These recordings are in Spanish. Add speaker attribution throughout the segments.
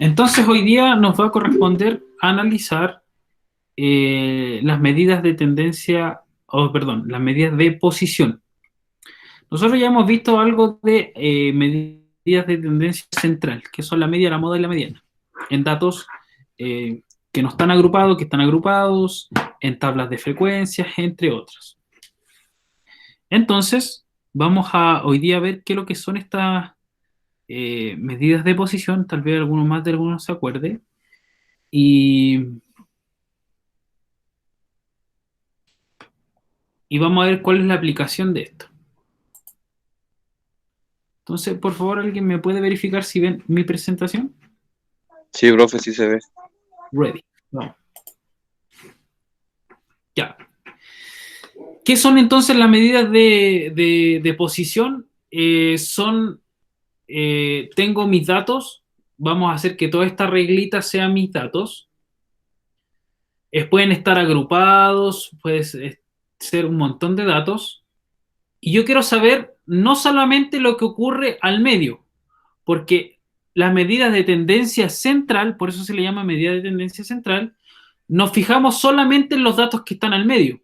Speaker 1: Entonces hoy día nos va a corresponder analizar las medidas de tendencia, o perdón, las medidas de posición. Nosotros ya hemos visto algo de medidas de tendencia central, que son la media, la moda y la mediana, en datos eh, que no están agrupados, que están agrupados, en tablas de frecuencias, entre otras. Entonces, vamos a hoy día ver qué es lo que son estas medidas de posición, tal vez alguno más de algunos se acuerde, y vamos a ver cuál es la aplicación de esto. Entonces, por favor, ¿alguien me puede verificar si ven mi presentación?
Speaker 2: Sí, profe, sí se ve.
Speaker 1: Ready. Vamos. Ya. ¿Qué son entonces las medidas de posición? Tengo mis datos, vamos a hacer que toda esta reglita sean mis datos. Pueden estar agrupados, ser un montón de datos. Y yo quiero saber no solamente lo que ocurre al medio, porque las medidas de tendencia central, por eso se le llama medida de tendencia central, nos fijamos solamente en los datos que están al medio.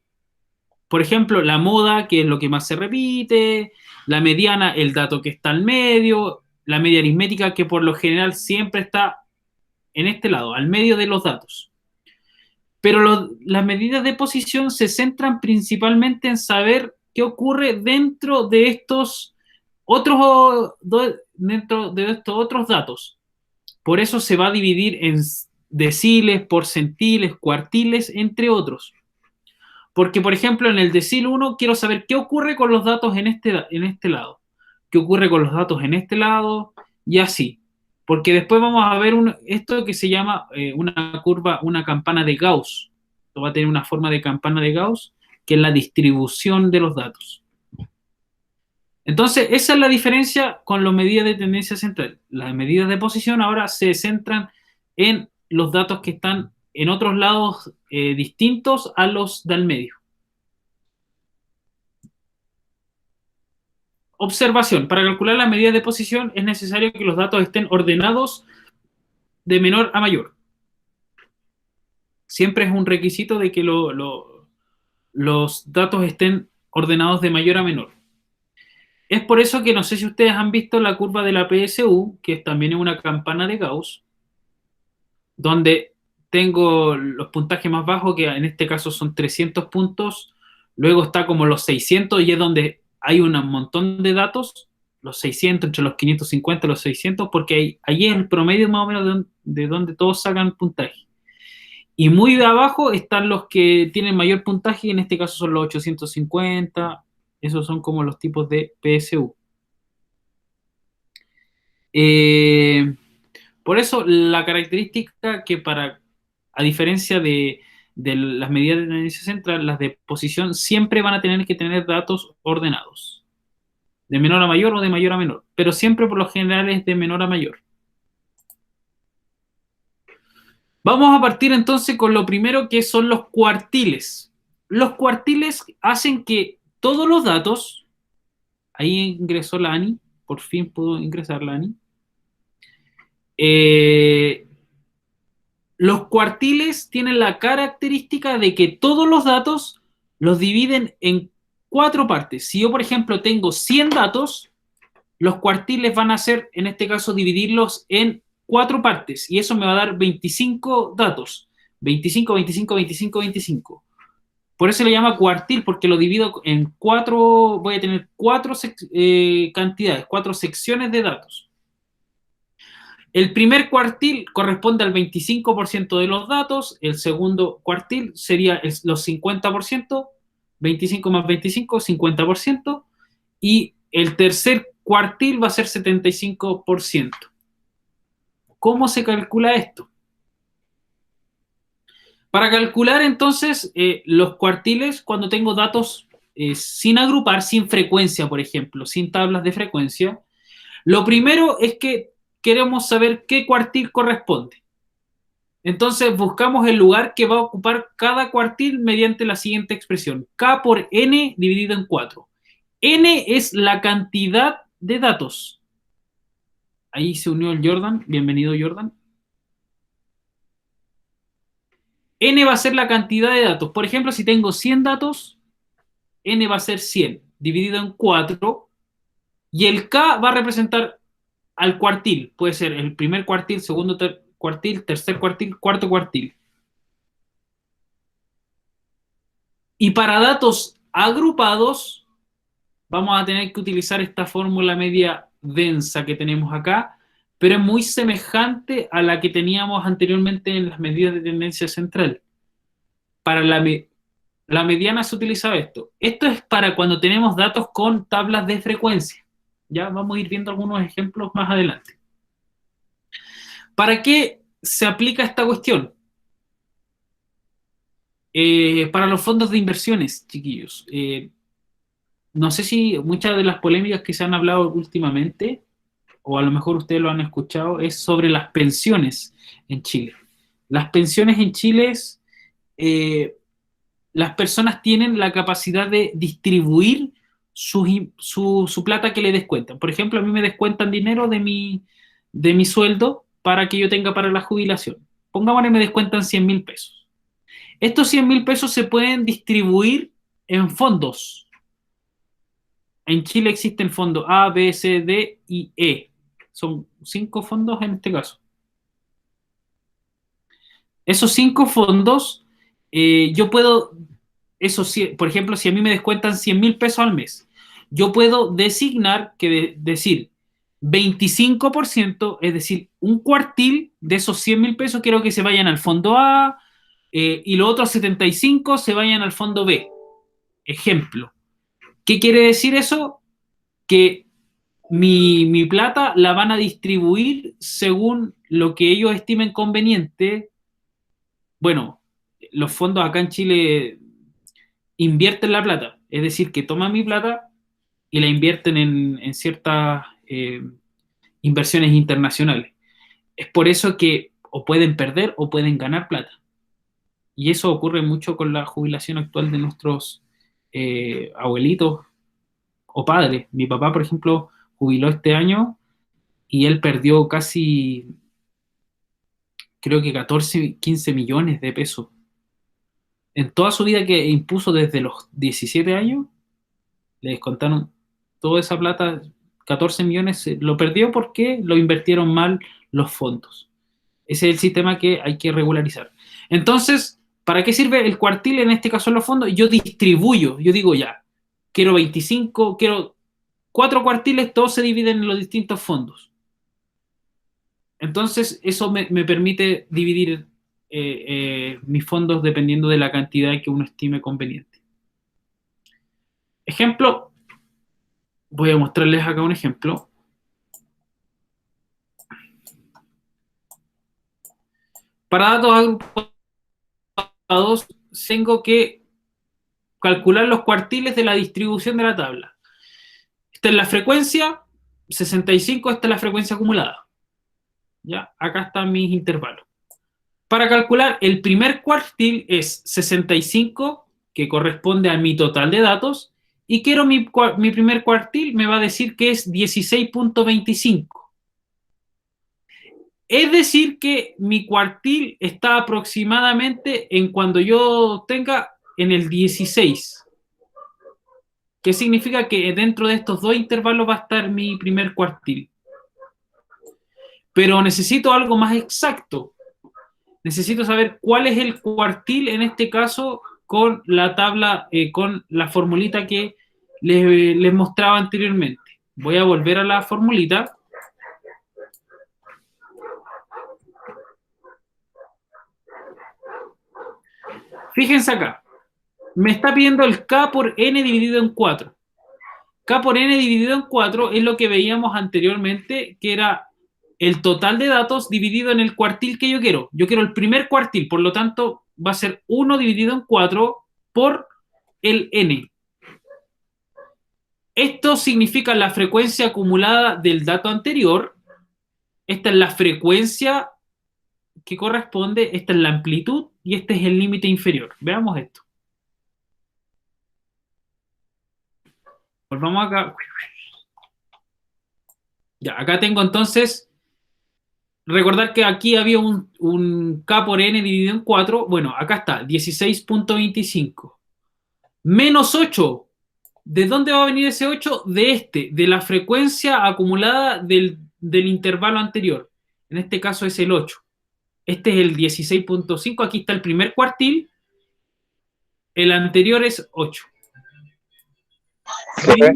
Speaker 1: Por ejemplo, la moda, que es lo que más se repite, la mediana, el dato que está al medio, la media aritmética, que por lo general siempre está en este lado, al medio de los datos. Pero las medidas de posición se centran principalmente en saber qué ocurre dentro de estos dentro de estos otros datos. Por eso se va a dividir en deciles, porcentiles, cuartiles, entre otros. Porque, por ejemplo, en el decil 1 quiero saber qué ocurre con los datos en este lado, qué ocurre con los datos en este lado, y así. Porque después vamos a ver esto que se llama una curva, una campana de Gauss. Esto va a tener una forma de campana de Gauss, que es la distribución de los datos. Entonces, esa es la diferencia con las medidas de tendencia central. Las medidas de posición ahora se centran en los datos que están en otros lados distintos a los del medio. Observación. Para calcular las medidas de posición es necesario que los datos estén ordenados de menor a mayor. Siempre es un requisito de que los datos estén ordenados de mayor a menor. Es por eso que no sé si ustedes han visto la curva de la PSU, que también es una campana de Gauss, donde tengo los puntajes más bajos, que en este caso son 300 puntos, luego está como los 600 y es donde hay un montón de datos, los 600, entre los 550 y los 600, porque ahí es el promedio más o menos de donde todos sacan puntaje. Y muy de abajo están los que tienen mayor puntaje, y en este caso son los 850, esos son como los tipos de PSU. Eh, por eso la característica que a diferencia de las medidas de tendencia central, las de posición siempre van a tener que tener datos ordenados, de menor a mayor o de mayor a menor, pero siempre por lo general es de menor a mayor. Vamos a partir entonces con lo primero, que son los cuartiles. Los cuartiles hacen que todos los datos, ahí ingresó la ANI, por fin pudo ingresar la ANI, eh, los cuartiles tienen la característica de que todos los datos los dividen en cuatro partes. Si yo, por ejemplo, tengo 100 datos, los cuartiles van a ser, en este caso, dividirlos en cuatro partes. Y eso me va a dar 25 datos. 25, 25, 25, 25. Por eso le llama cuartil, porque lo divido en cuatro, voy a tener cuatro cantidades, cuatro secciones de datos. El primer cuartil corresponde al 25% de los datos, el segundo cuartil sería los 50%, 25 más 25, 50%, y el tercer cuartil va a ser 75%. ¿Cómo se calcula esto? Para calcular entonces los cuartiles, cuando tengo datos sin agrupar, sin frecuencia, por ejemplo, sin tablas de frecuencia, lo primero es que queremos saber qué cuartil corresponde. Entonces buscamos el lugar que va a ocupar cada cuartil mediante la siguiente expresión: K por N dividido en 4. N es la cantidad de datos. Ahí se unió el Jordan. Bienvenido, Jordan. N va a ser la cantidad de datos. Por ejemplo, si tengo 100 datos, N va a ser 100 dividido en 4, y el K va a representar al cuartil. Puede ser el primer cuartil, segundo cuartil, tercer cuartil, cuarto cuartil. Y para datos agrupados, vamos a tener que utilizar esta fórmula media densa que tenemos acá, pero es muy semejante a la que teníamos anteriormente en las medidas de tendencia central. Para la mediana se utiliza esto. Esto es para cuando tenemos datos con tablas de frecuencia. Ya vamos a ir viendo algunos ejemplos más adelante. ¿Para qué se aplica esta cuestión? Para los fondos de inversiones, chiquillos. No sé si muchas de las polémicas que se han hablado últimamente, o a lo mejor ustedes lo han escuchado, es sobre las pensiones en Chile. Las pensiones en Chile, eh, las personas tienen la capacidad de distribuir su plata que le descuentan. Por ejemplo, a mí me descuentan dinero de mi sueldo para que yo tenga para la jubilación. Pongámosle, me descuentan 100.000 pesos. Estos 100.000 pesos se pueden distribuir en fondos. En Chile existen fondos A, B, C, D y E. Son 5 fondos en este caso. Esos 5 fondos, yo puedo, por ejemplo, si a mí me descuentan 100.000 pesos al mes, yo puedo designar decir 25%, es decir, un cuartil de esos 100.000 pesos quiero que se vayan al fondo A, y los otros 75 se vayan al fondo B. Ejemplo. ¿Qué quiere decir eso? Que mi plata la van a distribuir según lo que ellos estimen conveniente. Bueno, los fondos acá en Chile invierten la plata, es decir, que toman mi plata y la invierten en ciertas inversiones internacionales. Es por eso que o pueden perder o pueden ganar plata. Y eso ocurre mucho con la jubilación actual de nuestros abuelitos o padres. Mi papá, por ejemplo, jubiló este año y él perdió casi, creo que 14, 15 millones de pesos. En toda su vida que impuso desde los 17 años, le descontaron toda esa plata, 14 millones, lo perdió porque lo invirtieron mal los fondos. Ese es el sistema que hay que regularizar. Entonces, ¿para qué sirve el cuartil en este caso en los fondos? Yo distribuyo, yo digo ya, quiero 25, quiero 4 cuartiles, todos se dividen en los distintos fondos. Entonces, eso me permite dividir mis fondos dependiendo de la cantidad que uno estime conveniente. Ejemplo, voy a mostrarles acá un ejemplo. Para datos agrupados, tengo que calcular los cuartiles de la distribución de la tabla. Esta es la frecuencia, 65, esta es la frecuencia acumulada. ¿Ya? Acá están mis intervalos. Para calcular el primer cuartil es 65, que corresponde a mi total de datos, y quiero mi primer cuartil, me va a decir que es 16.25. Es decir, que mi cuartil está aproximadamente en cuando yo tenga en el 16. ¿Qué significa? Que dentro de estos dos intervalos va a estar mi primer cuartil. Pero necesito algo más exacto. Necesito saber cuál es el cuartil en este caso con la tabla, con la formulita que les mostraba anteriormente. Voy a volver a la formulita. Fíjense acá. Me está pidiendo el K por N dividido en 4. K por N dividido en 4 es lo que veíamos anteriormente, que era el total de datos dividido en el cuartil que yo quiero. Yo quiero el primer cuartil, por lo tanto va a ser 1 dividido en 4 por el N. Esto significa la frecuencia acumulada del dato anterior. Esta es la frecuencia que corresponde, esta es la amplitud y este es el límite inferior. Veamos esto. Volvamos acá. Ya, acá tengo entonces recordar que aquí había un K por N dividido en 4. Bueno, acá está, 16.25. Menos 8. ¿De dónde va a venir ese 8? De la frecuencia acumulada del intervalo anterior. En este caso es el 8. Este es el 16.5. Aquí está el primer cuartil. El anterior es 8.
Speaker 2: Profe,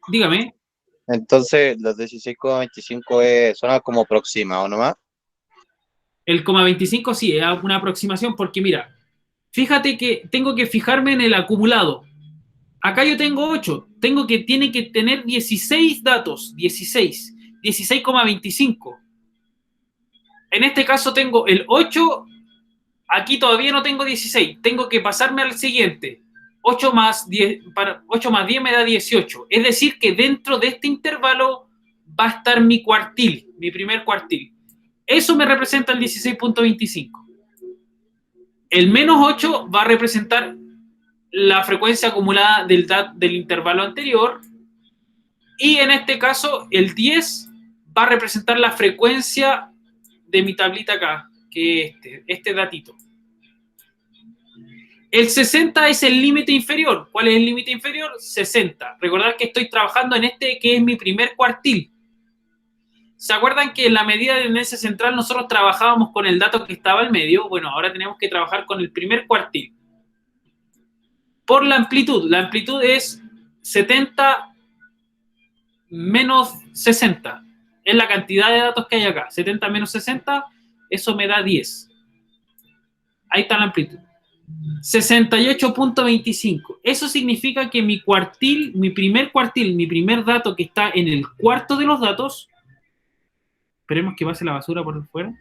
Speaker 1: Dígame.
Speaker 2: entonces los 16,25 son como aproximados nomás.
Speaker 1: El coma 25 sí, es una aproximación porque mira, fíjate que tengo que fijarme en el acumulado. Acá yo tengo 8, tiene que tener 16 datos, 16,25. En este caso tengo el 8, aquí todavía no tengo 16, tengo que pasarme al siguiente. 8 más 10, 8 más 10 me da 18. Es decir, que dentro de este intervalo va a estar mi cuartil, mi primer cuartil. Eso me representa el 16.25. El menos 8 va a representar la frecuencia acumulada del intervalo anterior. Y en este caso, el 10 va a representar la frecuencia de mi tablita acá, que es este datito. El 60 es el límite inferior. ¿Cuál es el límite inferior? 60. Recordad que estoy trabajando en este que es mi primer cuartil. ¿Se acuerdan que en la medida del enlace central nosotros trabajábamos con el dato que estaba al medio? Bueno, ahora tenemos que trabajar con el primer cuartil. Por la amplitud es 70 menos 60. Es la cantidad de datos que hay acá. 70 menos 60, eso me da 10. Ahí está la amplitud. 68.25. Eso significa que mi cuartil, mi primer dato que está en el cuarto de los datos, esperemos que pase la basura por fuera.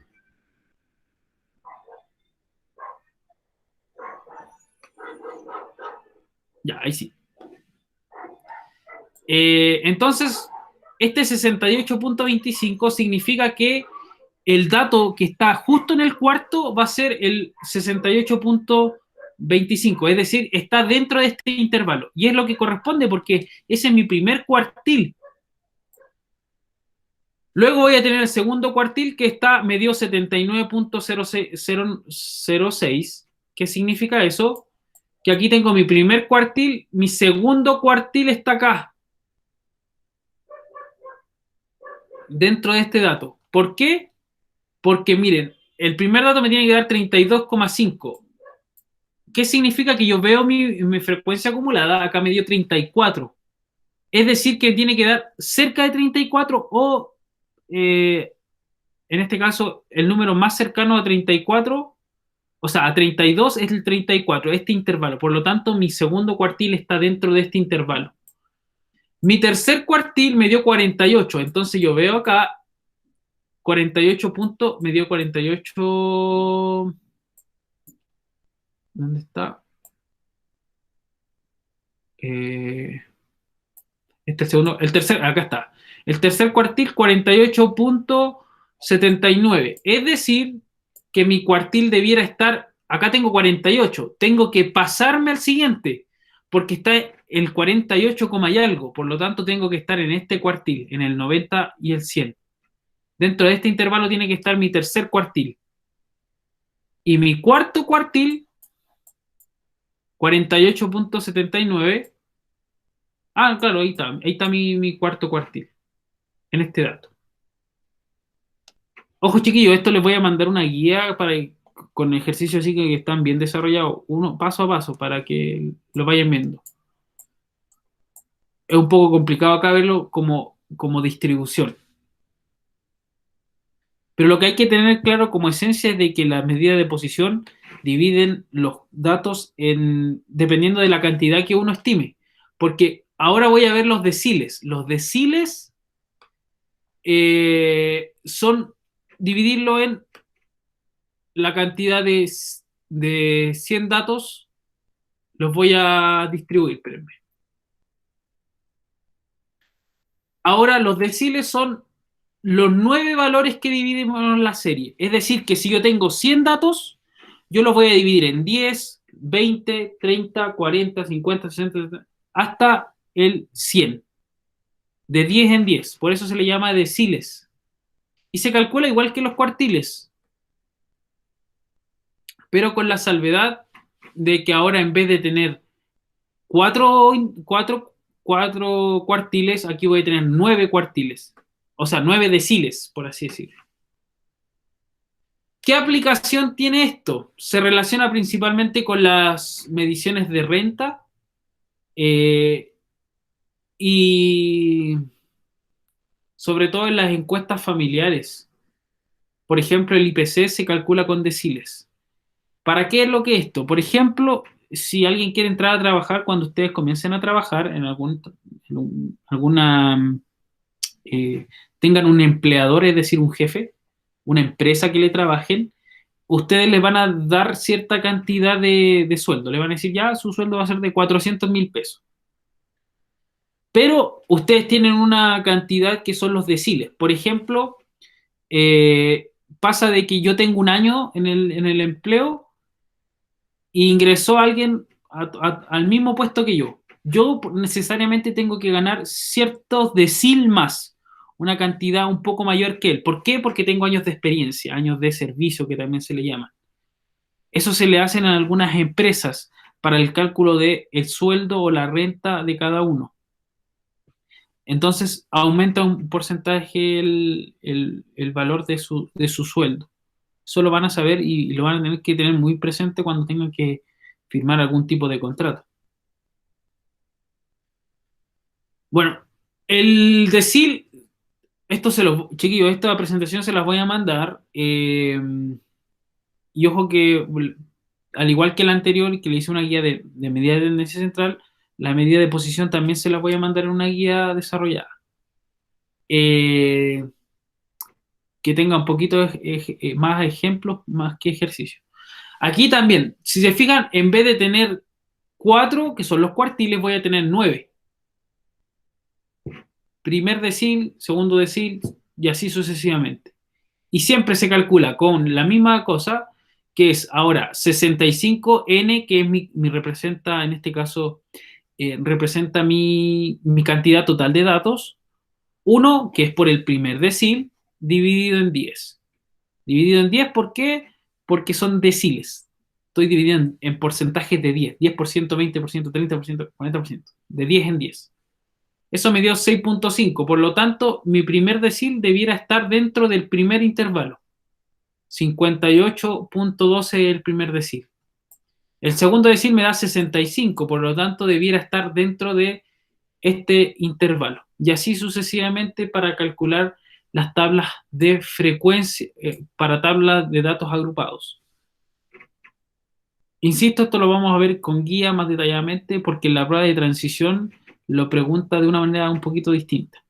Speaker 1: Ya, ahí sí. Entonces, este 68.25 significa que el dato que está justo en el cuarto va a ser el 68.25, es decir, está dentro de este intervalo. Y es lo que corresponde porque ese es mi primer cuartil. Luego voy a tener el segundo cuartil que me dio 79.06. ¿Qué significa eso? Que aquí tengo mi primer cuartil, mi segundo cuartil está acá, dentro de este dato. ¿Por qué? Porque miren, el primer dato me tiene que dar 32,5. ¿Qué significa? Que yo veo mi frecuencia acumulada, acá me dio 34. Es decir, que tiene que dar cerca de 34 o, en este caso, el número más cercano a 34, o sea, a 32 es el 34, este intervalo. Por lo tanto, mi segundo cuartil está dentro de este intervalo. Mi tercer cuartil me dio 48, entonces yo veo acá 48 puntos, me dio 48. ¿Dónde está? Este segundo, el tercer, acá está. El tercer cuartil, 48.79. Es decir, que mi cuartil debiera estar, acá tengo 48, tengo que pasarme al siguiente, porque está el 48, y algo, por lo tanto tengo que estar en este cuartil, en el 90 y el 100. Dentro de este intervalo tiene que estar mi tercer cuartil. Y mi cuarto cuartil, 48.79. Ah, claro, ahí está mi cuarto cuartil, en este dato. Ojo, chiquillos, esto les voy a mandar una guía con ejercicios así que están bien desarrollados, uno paso a paso, para que lo vayan viendo. Es un poco complicado acá verlo como distribución. Pero lo que hay que tener claro como esencia es de que las medidas de posición dividen los datos dependiendo de la cantidad que uno estime. Porque ahora voy a ver los deciles. Los deciles son dividirlo en la cantidad de 100 datos. Los voy a distribuir, espérenme. Ahora los deciles son los 9 valores que dividimos la serie. Es decir, que si yo tengo 100 datos, yo los voy a dividir en 10, 20, 30, 40, 50, 60, hasta el 100. De 10 en 10. Por eso se le llama deciles. Y se calcula igual que los cuartiles, pero con la salvedad de que ahora en vez de tener cuatro, cuatro, cuatro cuartiles, aquí voy a tener 9 cuartiles. O sea, 9 deciles, por así decirlo. ¿Qué aplicación tiene esto? Se relaciona principalmente con las mediciones de renta eh, y sobre todo en las encuestas familiares. Por ejemplo, el IPC se calcula con deciles. ¿Para qué es lo que esto? Por ejemplo, si alguien quiere entrar a trabajar, cuando ustedes comiencen a trabajar alguna, eh, tengan un empleador, es decir, un jefe, una empresa que le trabajen, ustedes les van a dar cierta cantidad de sueldo. Le van a decir, ya, su sueldo va a ser de 400.000 pesos. Pero ustedes tienen una cantidad que son los deciles. Por ejemplo, pasa de que yo tengo un año en el empleo e ingresó alguien al mismo puesto que yo. Yo necesariamente tengo que ganar ciertos decil más, una cantidad un poco mayor que él. ¿Por qué? Porque tengo años de experiencia, años de servicio que también se le llama. Eso se le hacen a algunas empresas para el cálculo de el sueldo o la renta de cada uno. Entonces aumenta un porcentaje el valor de su sueldo. Eso lo van a saber y lo van a tener que tener muy presente cuando tengan que firmar algún tipo de contrato. Bueno, el decir, chiquillos, esta presentación se las voy a mandar. Y ojo que, al igual que la anterior, que le hice una guía de medida de tendencia central, la medida de posición también se las voy a mandar en una guía desarrollada. Eh, que tenga un poquito más ejemplos más que ejercicios. Aquí también, si se fijan, en vez de tener 4, que son los cuartiles, voy a tener 9. Primer decil, segundo decil, y así sucesivamente. Y siempre se calcula con la misma cosa, que es ahora 65N, que es mi representa, en este caso, representa mi cantidad total de datos. 1, que es por el primer decil, dividido en 10. Dividido en 10, ¿por qué? Porque son deciles. Estoy dividido en porcentajes de 10. 10%, 20%, 30%, 40%. De 10 en 10. Eso me dio 6.5. Por lo tanto, mi primer decil debiera estar dentro del primer intervalo. 58.12 es el primer decil. El segundo decil me da 65. Por lo tanto, debiera estar dentro de este intervalo. Y así sucesivamente para calcular las tablas de frecuencia, para tablas de datos agrupados. Insisto, esto lo vamos a ver con guía más detalladamente porque la prueba de transición lo pregunta de una manera un poquito distinta.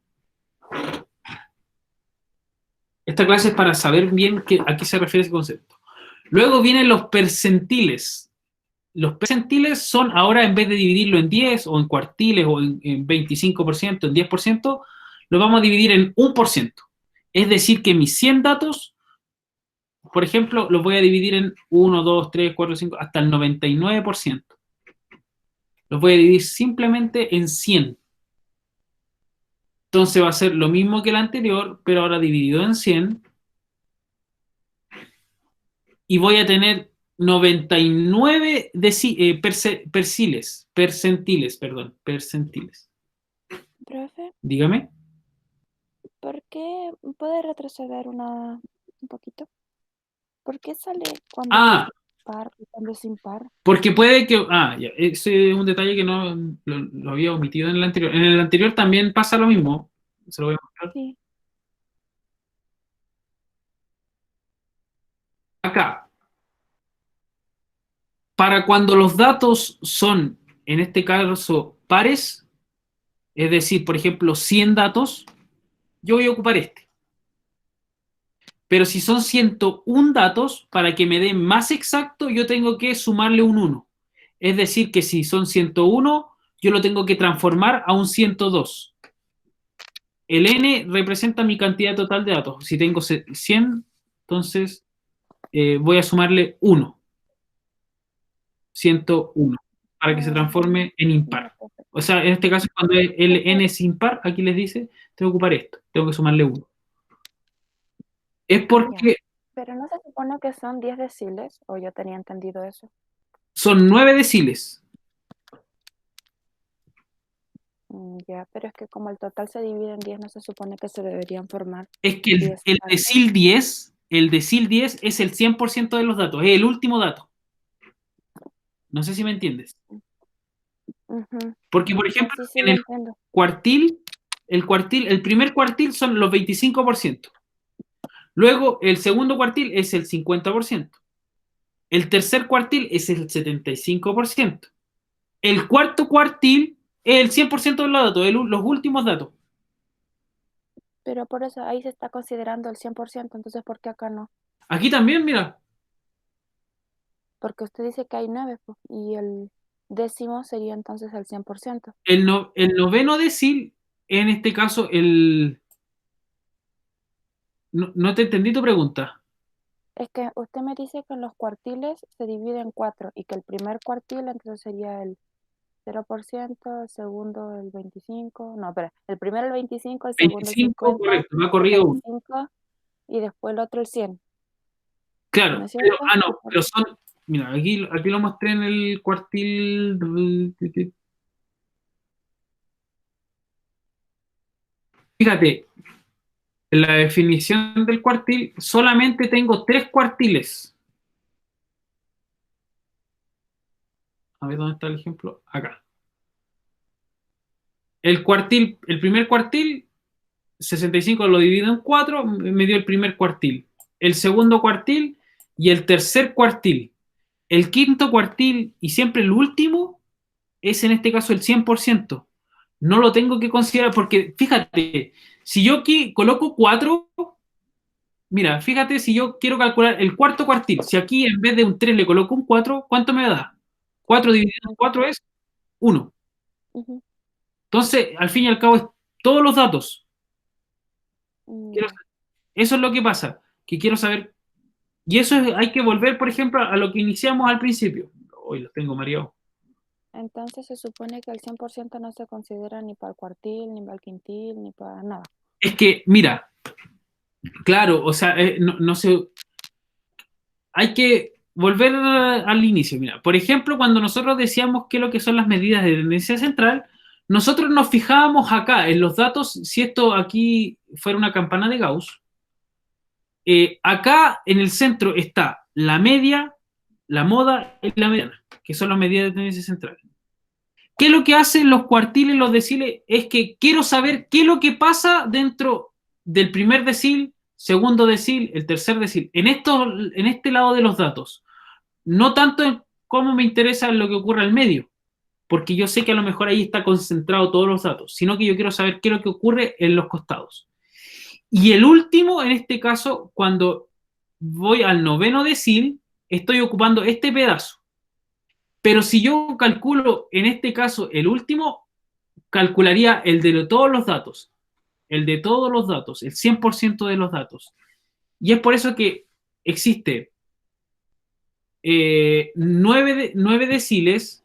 Speaker 1: Esta clase es para saber bien a qué se refiere ese concepto. Luego vienen los percentiles. Los percentiles son ahora, en vez de dividirlo en 10 o en cuartiles o en 25%, en 10%, lo vamos a dividir en 1%. Es decir, que mis 100 datos, por ejemplo, los voy a dividir en 1, 2, 3, 4, 5, hasta el 99%. Los voy a dividir simplemente en 100. Entonces va a ser lo mismo que el anterior, pero ahora dividido en 100. Y voy a tener 99 percentiles.
Speaker 3: Profe,
Speaker 1: Dígame.
Speaker 3: ¿por qué puede retroceder un poquito? ¿Por qué sale cuando es par y cuando es impar?
Speaker 1: Porque puede que... Ya, ese es un detalle que no lo había omitido en el anterior. En el anterior también pasa lo mismo. Se lo voy a mostrar.
Speaker 3: Sí.
Speaker 1: Acá. Para cuando los datos son, en este caso, pares, es decir, por ejemplo, 100 datos, yo voy a ocupar este. Pero si son 101 datos, para que me dé más exacto, yo tengo que sumarle un 1. Es decir, que si son 101, yo lo tengo que transformar a un 102. El n representa mi cantidad total de datos. Si tengo 100, entonces voy a sumarle 1. 101. Para que se transforme en impar. O sea, en este caso, cuando el n es impar, aquí les dice, tengo que ocupar esto. Tengo que sumarle 1. Es
Speaker 3: Ya.
Speaker 1: porque
Speaker 3: Pero no se supone que son 10 deciles, o yo tenía entendido eso.
Speaker 1: son 9 deciles.
Speaker 3: Ya, pero es que como el total se divide en 10, no se supone que se deberían formar
Speaker 1: Es que
Speaker 3: 10
Speaker 1: el
Speaker 3: partes.
Speaker 1: decil 10, el decil 10 es el 100% de los datos, es el último dato. No sé si me entiendes.
Speaker 3: Ujú.
Speaker 1: Porque, por
Speaker 3: Ya,
Speaker 1: ejemplo,
Speaker 3: sí,
Speaker 1: en
Speaker 3: lo
Speaker 1: el
Speaker 3: entiendo.
Speaker 1: cuartil, el primer cuartil son los 25%. Luego, el segundo cuartil es el 50%. El tercer cuartil es el 75%. El cuarto cuartil es el 100% de los datos, los últimos datos.
Speaker 3: Pero por eso ahí se está considerando el 100%, entonces ¿por qué acá no?
Speaker 1: Aquí también, mira,
Speaker 3: Porque usted dice que hay 9, pues, y el décimo sería entonces el 100%.
Speaker 1: el noveno decil, en este caso, no te entendí tu pregunta.
Speaker 3: Es que usted me dice que los cuartiles se dividen en 4 y que el primer cuartil entonces sería el 0%, el segundo el 25, no, espera, el primero el 25, el segundo el
Speaker 1: 25,
Speaker 3: 50,
Speaker 1: correcto, me ha
Speaker 3: el
Speaker 1: corrido uno.
Speaker 3: 25 y después el otro el 100, ¿no
Speaker 1: Claro,
Speaker 3: es cierto?
Speaker 1: no, pero son, mira, aquí lo mostré en el cuartil. Fíjate, en la definición del cuartil solamente tengo 3 cuartiles. A ver, ¿dónde está el ejemplo? Acá. El primer cuartil, 65 lo divido en 4, me dio el primer cuartil. El segundo cuartil y el tercer cuartil. El quinto cuartil y siempre el último es en este caso el 100%. No lo tengo que considerar porque, fíjate, si yo aquí coloco 4, mira, fíjate si yo quiero calcular el cuarto cuartil, si aquí en vez de un 3 le coloco un 4, ¿cuánto me da? 4 dividido en 4 es 1.
Speaker 3: Ujú.
Speaker 1: Entonces, al fin y al cabo, es todos los datos.
Speaker 3: Ya.
Speaker 1: Eso es lo que pasa, que quiero saber. Y eso hay que volver, por ejemplo, a lo que iniciamos al principio. Hoy los tengo mareados.
Speaker 3: Entonces se supone que el 100% no se considera ni para el cuartil, ni para el quintil, ni para nada.
Speaker 1: Es que, mira, claro, o sea, no sé, hay que volver al inicio. Mira, por ejemplo, cuando nosotros decíamos qué es lo que son las medidas de tendencia central, nosotros nos fijábamos acá en los datos, si esto aquí fuera una campana de Gauss, acá en el centro está la media, la moda y la mediana, que son las medidas de tendencia central. ¿Qué es lo que hacen los cuartiles, los deciles? Es que quiero saber qué es lo que pasa dentro del primer decil, segundo decil, el tercer decil, en este lado de los datos. No tanto en cómo me interesa lo que ocurre al medio, porque yo sé que a lo mejor ahí está concentrado todos los datos, sino que yo quiero saber qué es lo que ocurre en los costados. Y el último, en este caso, cuando voy al noveno decil, estoy ocupando este pedazo. Pero si yo calculo, en este caso, el último, calcularía el de todos los datos, el de todos los datos, el 100% de los datos. Y es por eso que existe 9 deciles,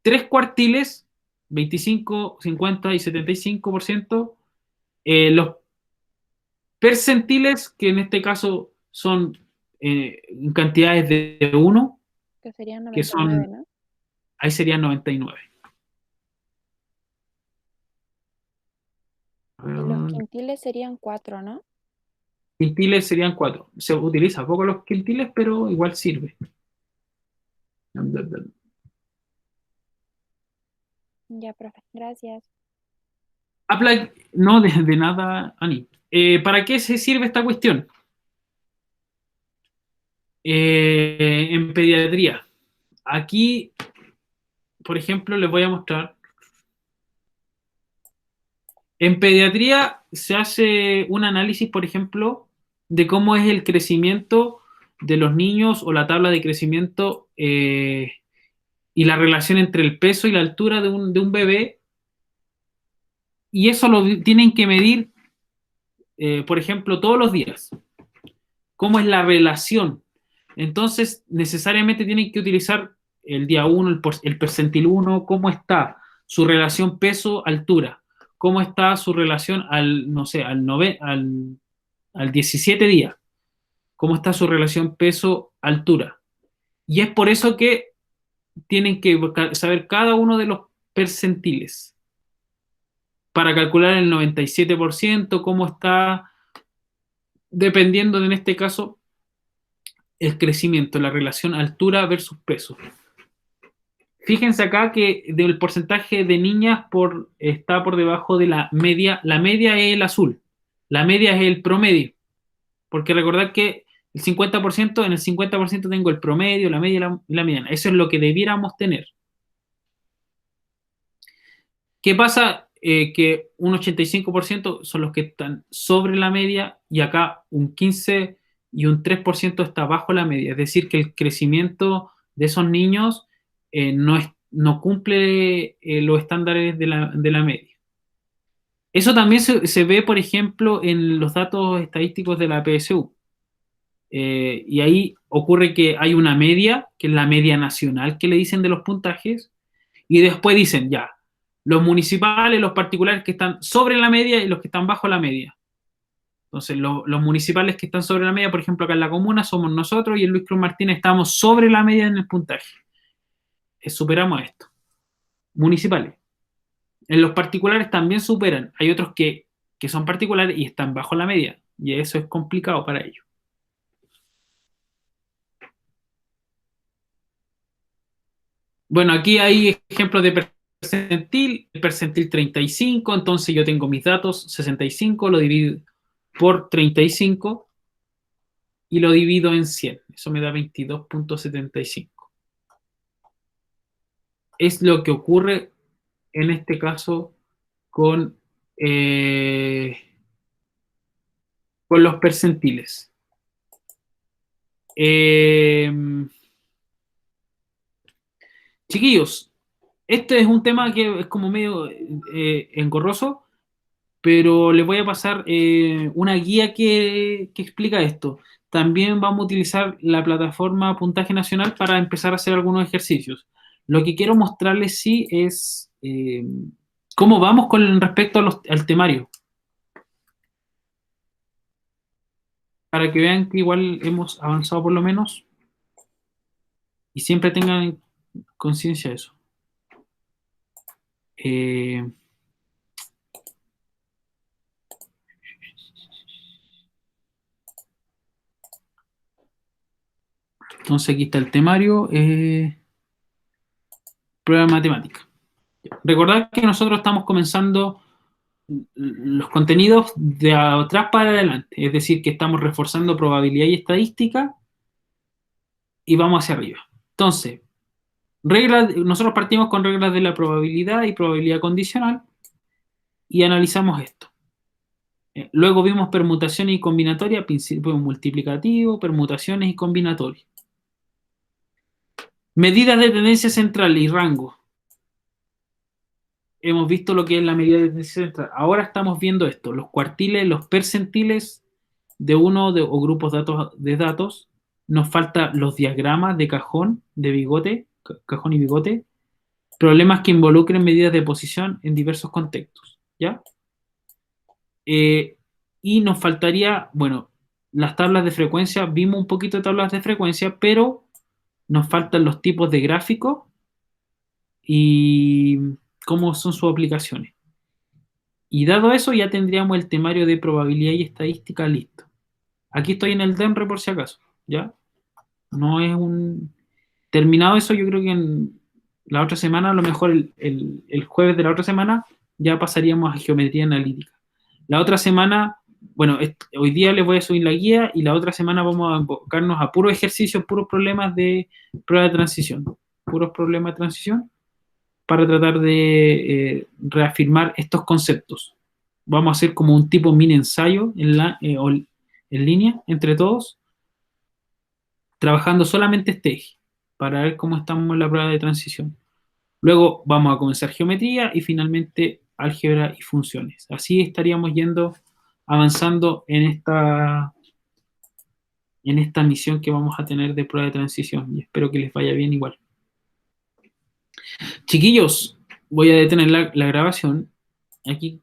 Speaker 1: 3 cuartiles, 25, 50 y 75%, los percentiles, que en este caso son en cantidades de 1,
Speaker 3: Que serían
Speaker 1: que
Speaker 3: 99,
Speaker 1: son,
Speaker 3: ¿no?
Speaker 1: ahí serían 99.
Speaker 3: Y los quintiles serían 4, ¿no?
Speaker 1: Quintiles serían 4. Se utiliza poco los quintiles, pero igual sirve.
Speaker 3: Ya, profe, gracias.
Speaker 1: No, de nada, Ani. ¿Para qué se sirve esta cuestión? En pediatría. Aquí, por ejemplo, les voy a mostrar. En pediatría se hace un análisis, por ejemplo, de cómo es el crecimiento de los niños o la tabla de crecimiento y la relación entre el peso y la altura de un bebé. Y eso lo tienen que medir, por ejemplo, todos los días. ¿Cómo es la relación? Entonces, necesariamente tienen que utilizar el día 1, el percentil 1, cómo está su relación peso-altura, cómo está su relación al, no sé, al al 17 días, cómo está su relación peso-altura. Y es por eso que tienen que saber cada uno de los percentiles para calcular el 97%, cómo está, dependiendo de, en este caso, el crecimiento, la relación altura versus peso. Fíjense acá que del porcentaje de niñas está por debajo de la media es el azul, la media es el promedio, porque recordad que el 50%, en el 50% tengo el promedio, la media y la mediana, eso es lo que debiéramos tener. ¿Qué pasa? Que un 85% son los que están sobre la media y acá un 15 y un 3% está bajo la media. Es decir, que el crecimiento de esos niños no cumple los estándares de la media. Eso también se ve, por ejemplo, en los datos estadísticos de la PSU. Y ahí ocurre que hay una media, que es la media nacional que le dicen de los puntajes, y después dicen ya, los municipales, los particulares que están sobre la media y los que están bajo la media. Entonces, los municipales que están sobre la media, por ejemplo, acá en la comuna, somos nosotros y en Luis Cruz Martínez estamos sobre la media en el puntaje. Superamos esto. Municipales. En los particulares también superan. Hay otros que son particulares y están bajo la media. Y eso es complicado para ellos. Bueno, aquí hay ejemplos de percentil, el percentil 35, entonces yo tengo mis datos, 65, lo divido por 35 y lo divido en 100. Eso me da 22.75. Es lo que ocurre en este caso con los percentiles. Chiquillos, este es un tema que es como medio engorroso, pero les voy a pasar una guía que explica esto. También vamos a utilizar la plataforma Puntaje Nacional para empezar a hacer algunos ejercicios. Lo que quiero mostrarles sí es cómo vamos con respecto al temario. Para que vean que igual hemos avanzado por lo menos y siempre tengan conciencia de eso. Entonces aquí está el temario. Prueba de matemática. Recordad que nosotros estamos comenzando los contenidos de atrás para adelante, es decir, que estamos reforzando probabilidad y estadística y vamos hacia arriba. Entonces, nosotros partimos con reglas de la probabilidad y probabilidad condicional y analizamos esto. Luego vimos permutaciones y combinatorias, principio multiplicativo, permutaciones y combinatorias. Medidas de tendencia central y rango. Hemos visto lo que es la medida de tendencia central. Ahora estamos viendo esto, los cuartiles, los percentiles de o grupos de datos. Nos faltan los diagramas de cajón, de bigote, cajón y bigote, problemas que involucren medidas de posición en diversos contextos, ¿ya? Y nos faltaría, bueno, las tablas de frecuencia, vimos un poquito de tablas de frecuencia, pero nos faltan los tipos de gráficos y cómo son sus aplicaciones. Y dado eso, ya tendríamos el temario de probabilidad y estadística listo. Aquí estoy en el DEMRE por si acaso, ¿ya? No es un... Terminado eso, yo creo que en la otra semana, a lo mejor el jueves de la otra semana, ya pasaríamos a geometría analítica. La otra semana, bueno, hoy día les voy a subir la guía y la otra semana vamos a enfocarnos a puros ejercicios, puros problemas de prueba de transición. Puros problemas de transición para tratar de reafirmar estos conceptos. Vamos a hacer como un tipo mini ensayo en línea entre todos, trabajando solamente este eje, para ver cómo estamos en la prueba de transición. Luego vamos a comenzar geometría y finalmente álgebra y funciones. Así estaríamos avanzando en esta misión que vamos a tener de prueba de transición y espero que les vaya bien igual. Chiquillos, voy a detener la grabación. Aquí